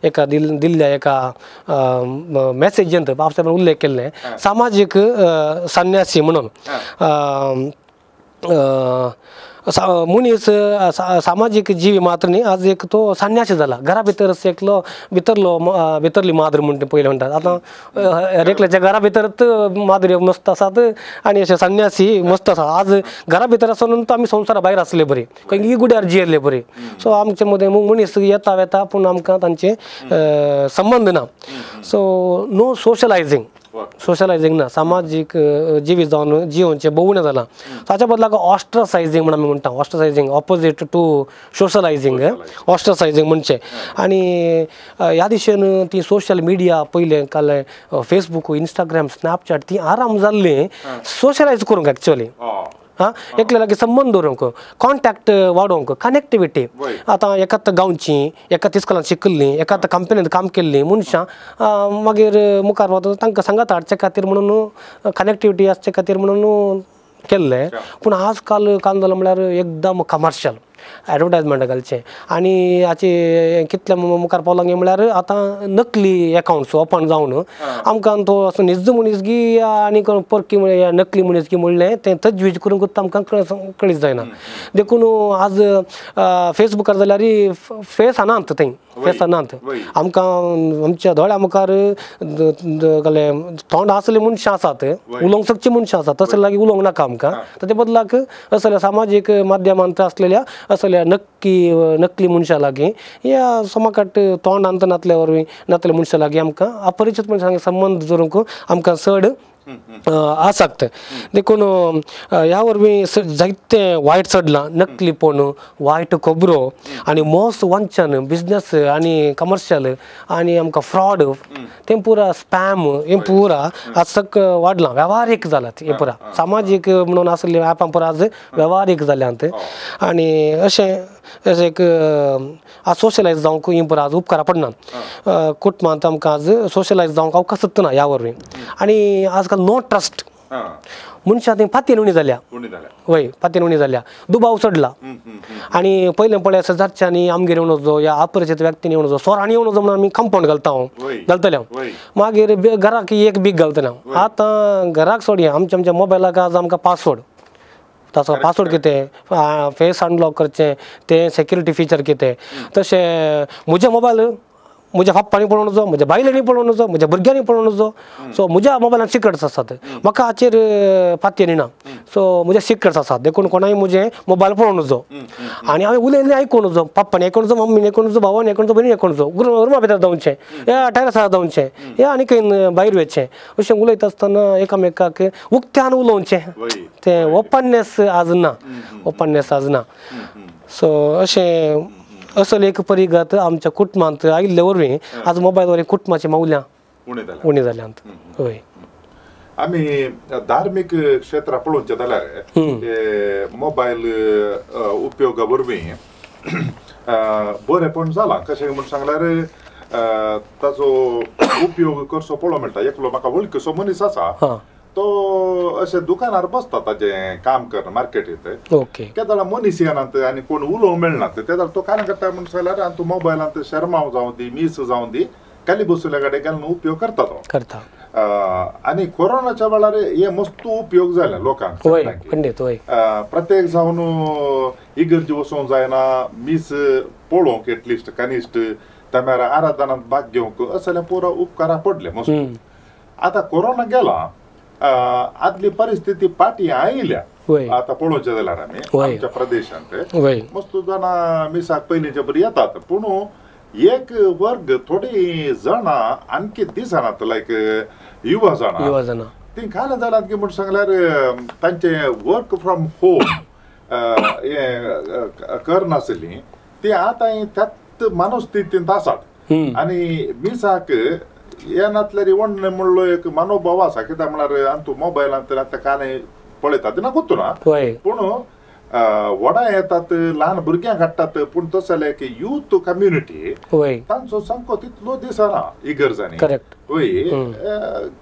एका दिल्ल्या एका मॅसेजींत बापसाहेबान उल्लेख केल्ले सामाजीक संन्यासी म्हणून. मनीस सामाजीक जीव मात्र न्ही, आज एक तो संन्यासी जाला. घरा भितरच भितरली माद्र म्हणटा पयलीं म्हणटात. आतां रेकल्याच्या घरा भितरच माद्री मस्त आसात आनी अशे संन्यासी मस्त आसात. आज घरा भितर आसून आमी संवसारा भायर आसले बरी, खंय इगुड्यार जियेले बरी. सो आमचे मदें मनीस येता पूण आमकां तांचे संबंद ना. So no सोशलायझींग. सोशलायझींग ना सामाजीक जिवी जावन जिवनचे भोवणे जाला ताच्या बदलाक ऑस्ट्रसायझींग म्हणून आमी म्हणटा ऑस्ट्रसायझींग ऑपोजीट टू सोशलायझींग ऑस्ट्रसायझींग म्हणचे आनी ह्या दिशेन ती सोशल मिडिया पयले काले फेसबूक इंस्टाग्राम स्नॅपचॅट ती आराम जाल्ली सोशलायज करूंक एक्चुअली एकले लागीं संबंध दवरूंक कॉन्टॅक्ट वाडोवंक कनेक्टिविटी आतां एकात गांवची एकात इस्कॉलांत शिकल्लीं एकात कंपनींत काम केल्लीं मनशां मागीर मुखार वता तांकां सांगात हाडचे खातीर म्हणून कनेक्टिविटी आसचे खातीर म्हणून केल्ले पूण आज काल जालो म्हळ्यार एकदम कमर्शियल एडवर्टायजमेंट घालचे आनी हाचे कितले मुखार पावलां गे म्हळ्यार आतां नकली अकाउंट्स ओपन जावन आमकां तो असो निज मनीसगी आनी परकी नकली मनीसगी म्हणलें तें तजवीज करूंक आमकां कळीत जायना देखून आज फेसबुकार जाल्यार फेस आनात थंय फेस आनात आमकां आमच्या दोळ्या मुखार तोंड आसले मनशां आसात उलोवंक शकची मनशां आसात तसले लागीं उलोवंक नाका आमकां ताचे बदलाक असल्या सामाजीक माध्यमांत आसलेल्या असल्या नकली मनशां लागीं या समाकट तोंड अंत नातल्या वरवीं नातल्या मनशां लागीं आमकां अपरिचीत मनशां संबंध दवरूंक आमकां चड आसक्त देखून ह्या वरवीं जायते वायट चडलां नकलीपण वायट खबरो आनी मोस वंचन बिजनस आनी कमर्शियल आनी आमकां फ्रॉड तें पुरा स्पॅम हें पुरा आज सक वाडलां वेव्हारीक जालात हें पुरा सामाजीक म्हणून आसले ऍपां पुरा आज वेव्हारीक जाल्यांत आनी अशें एक आज सोशलायज जावंक ही पुरा आज उपकारा पडनात कुटुंबांत आमकां आज सोशलायज जावंक अवकाश ना ह्या वरवीं आनी आजकाल नो ट्रस्ट मनशां थंय फातीन उणी जाल्या वय फातीन उणी जाल्या दुबाव चडला आनी पयलें पळय शेजारच्यांनी आमगेर येवन वचो या अपरिचीत व्यक्तीन येवन वचो सोरांनी येवन वचो म्हणून आमी कंपाउंड घालतले मागीर घराक एक बीक घालतले आतां घराक सोडया आमच्या मोबायलाक आज आमकां पासवर्ड ताचो पासवर्ड कितें फेस अनलॉक करचें तें सेक्युरिटी फीचर कितें तशें म्हजे मोबायल म्हज्या बाप्पांनी पळोवन वचो म्हज्या बायलांनी पळोवन वचो म्हज्या भुरग्यांनी पळोवन वचो सो म्हज्या मोबायलांत सिक्रेट्स आसात म्हाका हाचेर फाती येना सो म्हजे सिक्रेट्स आसात देखून कोणाय म्हजे मोबायल पळोवन वचो आनी हांवें उलयल्लें आयकून वचो पप्पानी आयकून वचो मम्मीन आयकून वचो भावानी आयकून वचो भयणी आयकून वचो रुमा भितर धांवचें या टॅरसार धांवचें या आनी खंय भायर वयचें अशें उलयता आसतना एकामेकाक उक्त्यान उलोवचें तें ओपननेस आज ना सो अशें असले एक परिगत आमच्या कुटुंबांत आयिल्ले वरवीं आज मोबायल वरवीं कुटुंबाची मौल्यां उणी जाल्यांत हय आमी धार्मीक क्षेत्रां पळोवचें जाल्यार मोबायल उपयोगा वरवीं बरेंपण जालां कशें म्हूण सांगल्यार ताचो उपयोग करचो पळोवंक मेळटा एकलो म्हाका वळखीचो मनीस आसा तो अशें दुकानार बसता ताजें काम करना मार्केटींत ओके केदां मनीस येनात आनी कोण उलोवंक मेळनात तेदार तो कांय करता म्हण सांगल्यार तूं मोबायलांत शर्माव जावं दी मीस जावं दी खाली बसले गाडे घालून उपयोग करता तो करता आनी कोरोनाच्या वेळार हे मस्त उपयोग जाले लोकांक प्रत्येक जावन इगर्जी वचोंक जायना मीस पळोवंक एटलिस्ट कनिश्ट त्यामुळे आराधनांत भाग घेवंक असले पुरो उपकारा पडले मस्त आतां कोरोना गेला आदली परिस्थिती पाटी आयल्या आता पळोवचें जाल्यार आमी आमच्या प्रदेशांत मस्त जाणां मिसाक पयलींच्या बरी येतात पूण एक वर्ग थोडी जाणां आणखी दिसनात लायक युवा जाणां ती काय जालात की म्हण सांगल्यार तांचे वर्क फ्रॉम होम करनासली ती आतां त्यात मनस्थितींत आसात आनी मिसाक येनातल्यार इवण म्हणलो एक मनोभाव आसा कित्याक म्हळ्यार आमचो मोबायलांत कांय पळयतात ना गुंतूना पूण वडा येतात ल्हान भुरग्यांक हाडटात पूण तशें लायक यूथ कम्युनिटी तांचो संको तितलो दिसना इगर्जांनी वय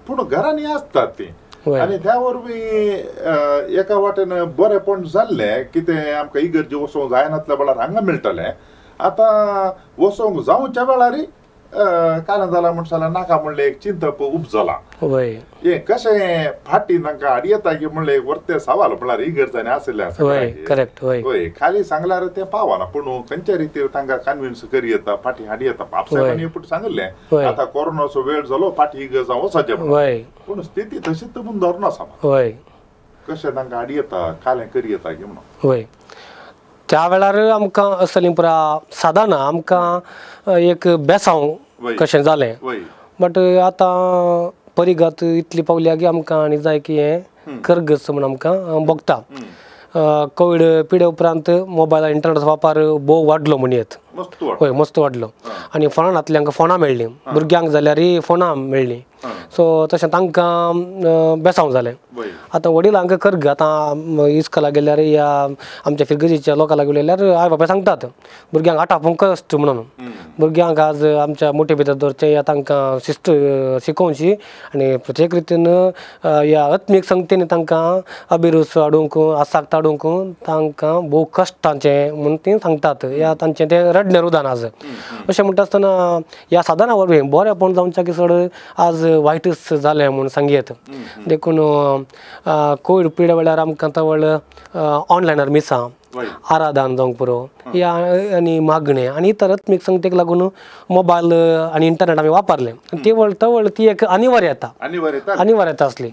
पूण घरांनी आसतात ती आनी त्या वरवीं एका वाटेन बरेंपण जाल्लें कितें आमकां इगर्जी वचोंक जायनातल्या वेळार हांगा मेळटलें आतां वचोंक जावच्या वेळार कारण जाला म्हण सांगल्यार नाका म्हणलें एक चिंतप उपजला हे कशें फाटी तांकां हाड येता की म्हणलें एक वर्ते सवाल म्हळ्यार इगर्जांनी आसले वय खाली सांगल्यार तें पावना पूण खंयच्या रितीर तांकां कन्विन्स करी येता फाटी हाडी येता बापसाहेबांनी पूण सांगलें आतां कोरोनाचो वेळ जालो फाटी इगर्जां वचचें पूण स्थिती तशीच म्हूण धरून आसा कशें तांकां हाडी येता कालें करी येता की म्हणून त्या वेळार आमकां असलीं पुरा साधना आमकां एक बेसांव कशें जालें बट आतां परिघात इतली पावल्या की आमकां आनी जाय की हें करगस म्हणून आमकां भोगता. कोविड पिडे उपरांत मोबायल इंटरनेट वापर भोव वाडलो म्हणयत. होय मस्त वाडलो. आनी फोनांतल्यांक फोनां मेळ्ळीं, भुरग्यांक जाल्यार फोनां मेळ्ळीं. सो तशें तांकां बेसांव जालें. आतां वडिलांक कर्ग आतां इस्कॉलाक गेल्यार या आमच्या फिरगजीच्या लोकांक गेल्यार आवय बापाय सांगतात भुरग्यांक आटापूंक कश्ट म्हणून. भुरग्यांक आज आमच्या मोठे भितर दवरचें या तांकां शिस्त शिकोवची आनी प्रत्येक रितीन ह्या आत्मीक संगतीन तांकां अभिरूच हाडूंक आसाक हाडूंक तांकां भोव कश्टाचें म्हूण ती सांगतात. या तांचें तें रडणें रुदान आज. अशें म्हणटा आसतना ह्या साधना वरवीं बरेंपण जावच्या की चड आज वायटच जालें म्हूण सांगयेत. देखून कोविड पिडे वेळार आमकां तवळ ऑनलायनार मिसां आराधन जावंक पुरो या आनी मागणें आनी इतर आत्मीक संगतेक लागून मोबायल आनी इंटरनेट आमी वापरले. तवळ ती एक अनिवार्यता आसली.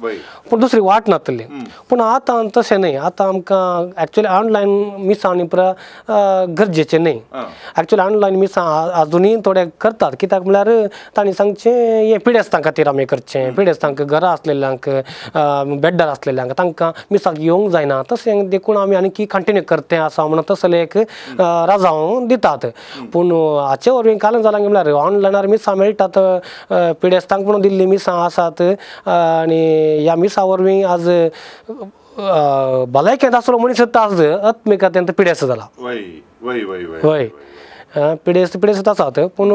पूण दुसरी वाट नासली. पूण आतां तशें न्हय. आतां आमकां एक्चुअली ऑनलायन मिसां आनी पुरा गरजेचें न्हय. एक्चुअली ऑनलायन मिसां आजुनूय थोडे करतात. कित्याक म्हळ्यार तांणी सांगचें हें पिडेस्तां खातीर आमी करचें. पिडेस्तांक घरां आसलेल्यांक बेड्डार आसलेल्यांक तांकां मिसाक येवंक जायना. तशें देखून आमी आनी कंटिन्यू करतें आसा म्हणून तसलें एक राजाव दितात. पूण हाचे वरवीं कालन जालां म्हळ्यार ऑनलायनार मिसां मेळटात. पिडेस्तांक म्हणून दिल्लीं मिसां आसात आनी ह्या मिसां वरवीं आज भलायकेंत आसलो मनीस आज आत्मिकातेंत पिडेस्त जाला. होय पिडेस्त आसात. पूण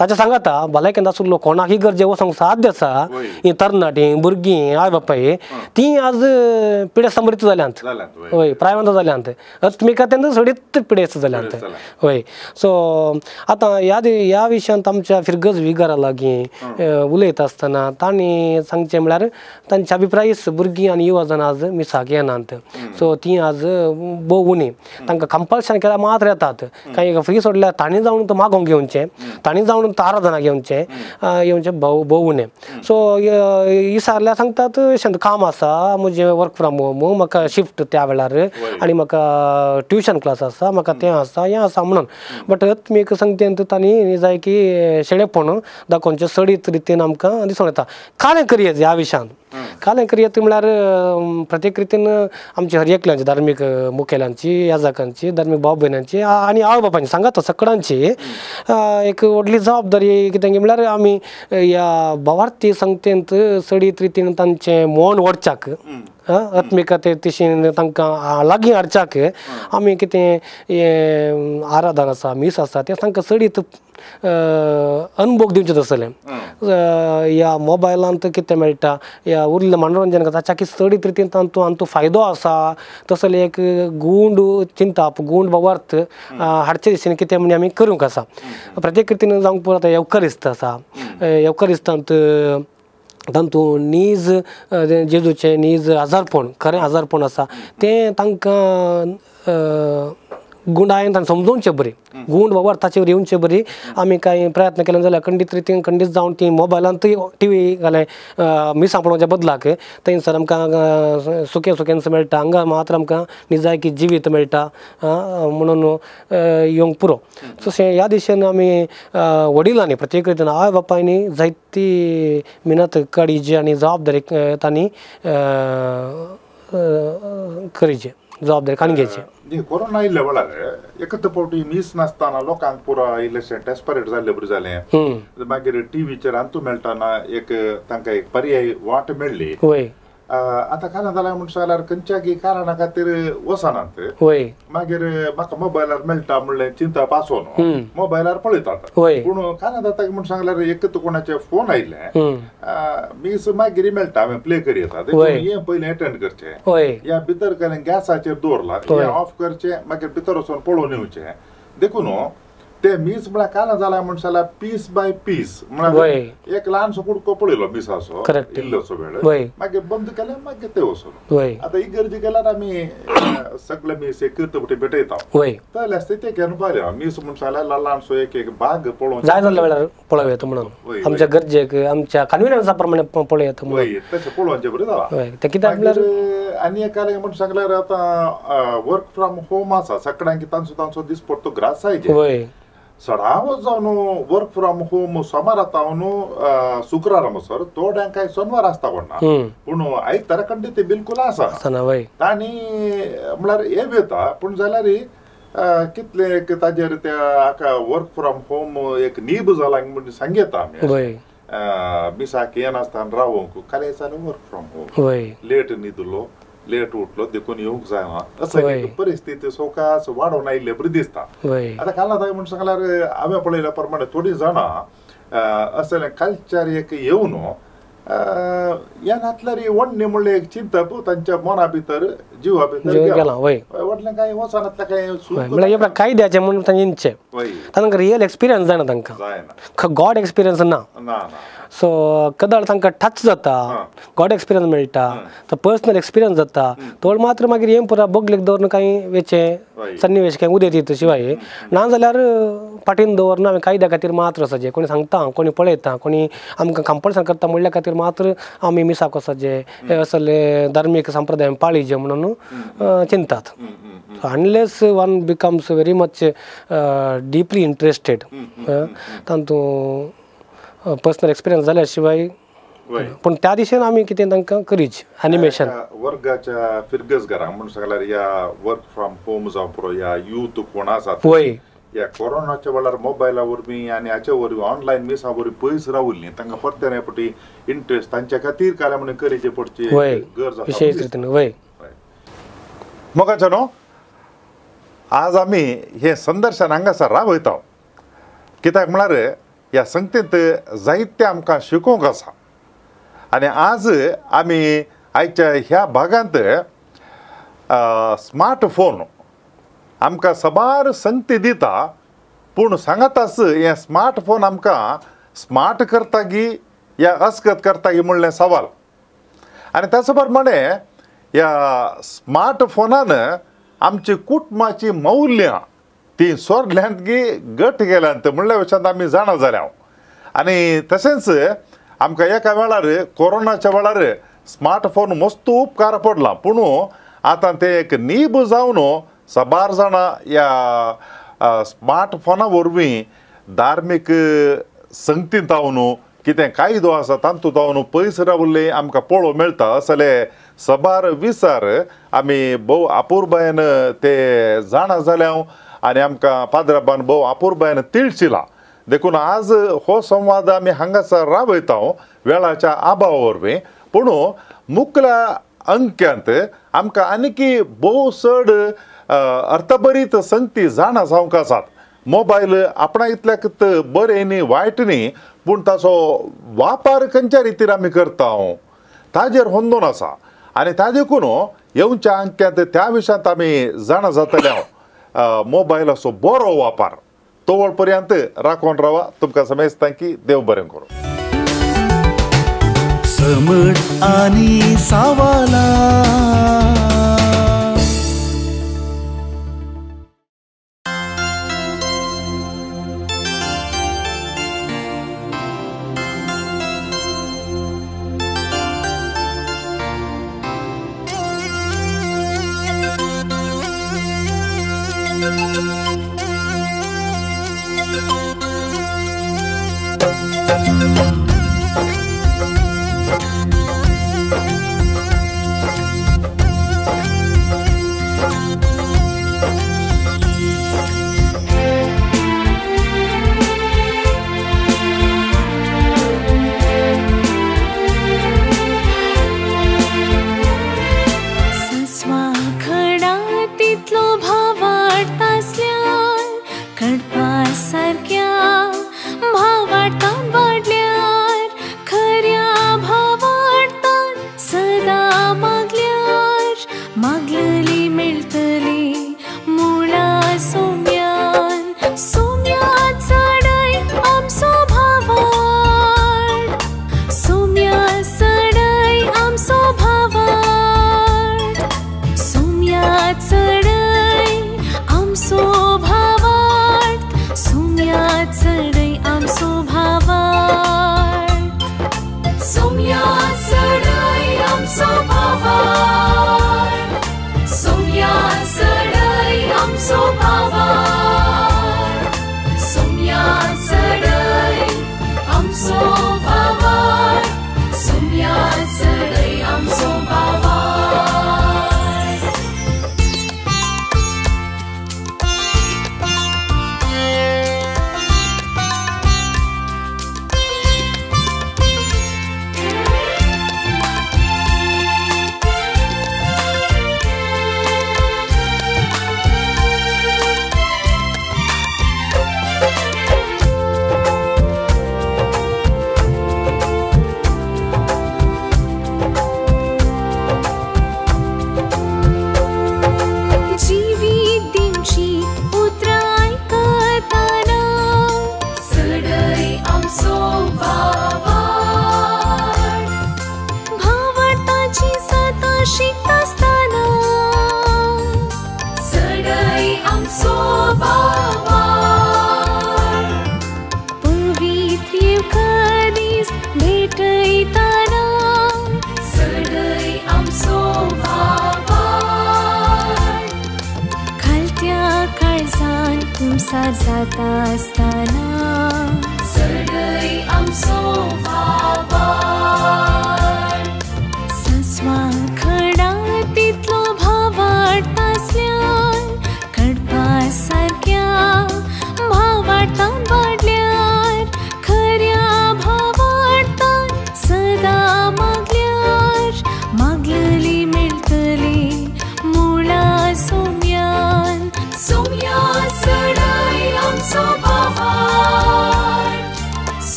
ताच्या सांगाता भलायकेंत आशिल्लो कोणाकय गरजे वचोंक साध्य आसा. ही तरणाटीं भुरगीं आवय बापाय तीं आज पिडेस्त मरीत जाल्यांत. होय प्रायवंत जाल्यांत. आत्मिकातेंत सडीत पिडेस्त जाल्यांत. होय सो आतां ह्या विशयांत आमच्या फिरगज विगारा लागीं उलयता आसतना तांणी सांगचें म्हळ्यार तांचे अभिप्राय भुरगीं आनी युवा जन आज मिसाक येनात. सो तीं आज भोव उणी. तांकां कंपल्शन केल्यार मात्र येतात. कांय फ्री सोडल्यार तांणी जावन तो मागोवंक घेवचें. तांणी जावन तो आराधना येवचें भोव उणें. सो इसारल्यार सांगतात अशें काम आसा म्हजें वर्क फ्रॉम होम म्हाका शिफ्ट त्या वेळार आनी म्हाका ट्युशन क्लास आसा म्हाका तें आसा हें आसा म्हणून. बट आत्मीक संगतेंत तांणी जाय की शेडेपण दाखोवचें सडीत रितीन आमकां दिसून येता. कालें करयेत ह्या विशयांत. कालें करयेत म्हळ्यार प्रत्येक रितीन आमची हर एकल्यांची धार्मीक मुखेल्यांची याजकांची धार्मीक भाव भयणांची आनी आवय बापायची सांगात सगळ्यांची एक व्हडली जबाबदारी. कित्याक म्हळ्यार आमी ह्या भावार्थी संगतेंत सडीत रितीन तांचें मन ओडच्याक आत्मिकते तशीं तांकां लागीं हाडच्याक आमी कितें हें आराधन आसा मीस आसा तें तांकां सडीत अनुभव दिवचें आसलें. ह्या मोबायलांत कितें मेळटा ह्या उरलें मनोरंजन ताच्या की सडीत रितीन तांतूं फायदो आसा तसलें एक गूंड चिंता गूंड भावार्थ हाडचे दिशेन कितें म्हणजे आमी करूंक आसा. प्रत्येक रितीन जावंक पुरो आतां येवकारिस्त आसा. येवकारिस्तांत तांतूं नीज जेजूचें नीज आजारपण खरें आजारपण आसा तें तांकां गुंडायेन तांकां समजोवचें बरें. गूंड बाबा ताचेर येवचें बरी आमी कांय प्रयत्न केले जाल्यार खंडीत रितीन खंडीत जावन ती मोबायलांतूय टीव्ही घालें मिसां पळोवच्या बदलाक थंयसर आमकां सुकेन मेळटा हांगा मात्र आमकां निजाय की जिवीत मेळटा म्हणून येवंक पुरो. तशें ह्या दिशेन आमी वडिलांनी प्रत्येक रितीन आवय बापायनी जायती मेहनत काडीची आनी जबाबदारी तांणी करची जबाबदारी काणगेची. कोरोना आयिल्ल्या वेळार एकच फावटी मीस नासतना लोकांक पुरो इल्लेशें डेस्परेट जाल्लें बरें जालें. मागीर टीव्हीचेर अंतू मेळटाना एक तांकां एक पर्यायी वाट मेळ्ळी. आतां काना जाल्यार म्हणून सांगल्यार खंयच्याय कारणा खातीर वचनात. मागीर म्हाका मोबायलार मेळटा म्हणलें चिंता पासोन मोबायलार पळयतात. पूण काना जाता म्हणून सांगल्यार एकच कोणाचे फोन आयिल्ले मीस मागीर मेळटा हांवें प्ले करी येता हें पयलें अटेंड करचें. ह्या भितर केलें गॅसाचेर दवरला हें ऑफ करचें मागीर भितर वचून पळोवन येवचें. देखून ते मीस म्हळ्यार काना जाला म्हणून सांगल्यार पीस बाय पीस म्हळ्यार एक ल्हानसो कुडको पळयलो मिसाचो इल्लोसो वेळ मागीर बंद केलें मागीर ते वचून. आतां इगर्जी गेल्यार आमी सगळे मीस एक कीर्तपटी भेटयता जाल्यार स्थिती घेवन पावल्या मीस म्हणून सांगल्यार ल्हानसो एक एक भाग पळोवन जाय जाल्ल्या वेळार पळोव येता म्हणून आमच्या गरजेक आमच्या कन्विनियन्सा प्रमाणे पळोव येता म्हणून तशें पळोवचें बरें जाला. ते कित्याक म्हळ्यार आनी एक म्हणून सांगल्यार आतां वर्क फ्रॉम होम आसा सगळ्यांक तांचो दीस पडतो ग्रास जायचे. सडाव जावन वर्क फ्रॉम होम सोमार आतावनु शुक्रार सर तोड्यांक काय सोनवार आसता पडना पूण आयतारा कंडी ते बिलकुल आसा ताणी म्हळ्यार हे येता पूण जाल्यार कितले ताजेर त्या वर्क फ्रॉम होम एक नीब जाला म्हणून सांगता आमी मिसाक येन आसतना रावूंक काले जालें वर्क फ्रॉम होम लेट न्हिदलो लेट उठलो देखून येवंक जायना असं परिस्थिती सोकास वाडोवन आयिल्ले बरी दिसता आतां काल म्हणून सांगल्यार हांवें पळयल्या प्रमाणे थोडी जाणां असले कल्चर एक येवन ह्या नातल्यार व्हडली म्हणले एक चिंतप तांच्या मना भितर जिवा भितर व्हडलें काय वचनातलें काय म्हळ्यार कायद्याचें म्हणून तांचे तांकां रियल एक्सपिरियन्स जायना तांकां गॉड एक्सपिरियन्स ना सो कदळ तांकां टच जाता गॉड एक्सपिरियन्स मेळटा तो पर्सनल एक्सपिरियन्स जाता तोड मात्र मागीर हें पुरा बोगलेक दवरून कांय वेचे सन्निवेश कांय उदेत येता शिवाय ना जाल्यार फाटीन दवरना हांवें कायद्या खातीर मात्र सजे कोणी सांगता कोणी पळयता कोणी आमकां कंपल्सन करता म्हणल्या खातीर मात्र आमी मिसाक वचचे हे असले धार्मीक संप्रदाय पाळीचे म्हणून चिंतात unless one becomes very much deeply interested तातूंत पर्सनल एक्सपिरियन्स जाल्या शिवाय पण त्या दिशेन आमी कितें तांकां करीच एनिमेशन वर्गाच्या फिरगसगारांक म्हणून सांगल्यार ह्या वर्क फ्रॉम होम जावं पुरो ह्या यूथ कोण आसात ह्या कोरोनाच्या वेळार मोबायला वरवीं आनी हाच्या वरवीं ऑनलायन मिसा वरवीं पयस रावल्लीं तांकां परतें पटी इंट्रस्ट तांच्या खातीर काय म्हणून करचे पडची गरज आसा मोगाचो आज आमी हे संदर्शन हांगासर राबयता कित्याक म्हळ्यार ह्या संगतींत जायतें आमकां शिकोवंक आसा आनी आज आमी आयच्या ह्या भागांत स्मार्टफोन आमकां सबार संगती दिता पूण सांगातास हे स्मार्टफोन आमकां स्मार्ट करता गी या अस्कत करता गी म्हणलें सवाल आनी त्याच प्रमाणे ह्या स्मार्टफोनान आमची कुटुंबाची मौल्यां ती सोडल्यांत गी घट गेल्यांत म्हणल्या विशयांत आमी जाणा जाल्या आनी तशेंच आमकां एका वेळार कोरोनाच्या वेळार स्मार्टफोन मस्त उपकार पडला पूण आतां ते एक नीब जावन सबार जाणां ह्या स्मार्टफोना वरवीं धार्मीक संगतींत जावन कितें कायदो आसा तातूंत जावन पयस रावल्ले आमकां पळोवंक मेळटा असले सबार विचार आमी भोव आपुरबायेन ते जाणा जाल्या आनी आमकां पाद्राबान भोव आपुरबायेन तिळचिला देखून आज हो संवाद आमी हांगासर राबयता वेळाच्या अभावा वरवीं पूण मुखेल्या अंक्यांत आमकां आनीकी भोव चड अर्थभरीत संगती जाणा जावंक आसात मोबायल आपणा इतल्याक बरें न्ही वायट न्ही पूण ताचो वापर खंयच्या रितीन आमी करता ताजेर होंदून आसा आनी त्या देखून येवच्या अंक्यांत त्या विशयांत आमी जाणा जातल्या मोबायलाचो बरो वापर तोवळ पर्यंत राखून रावा तुमकां समेजता की देव बरें करूं समट आनी सावाला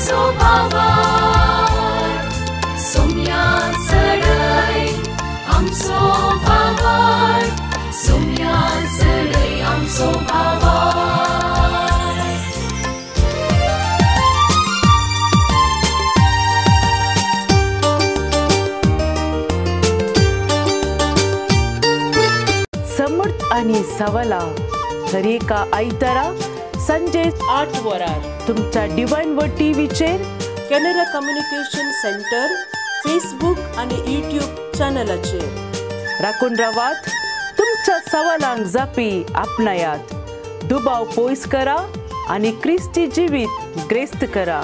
आमचो भावार सोम्या चढय आमचो भावार सोम्या चढय आमचो भावार समर्थ आणि सवाला दर एका आयतारा संजे 8 वरार तुमच्या डिवाइन वर्ड टीव्हीचेर कॅनरा कम्युनिकेशन सेंटर फेसबुक आणि यूट्यूब चॅनलाचेर राखून रावात तुमच्या सवालांक जापी आपणायात दुबाव पयस करा आणि ख्रिस्ती जिवीत ग्रेस्त करा.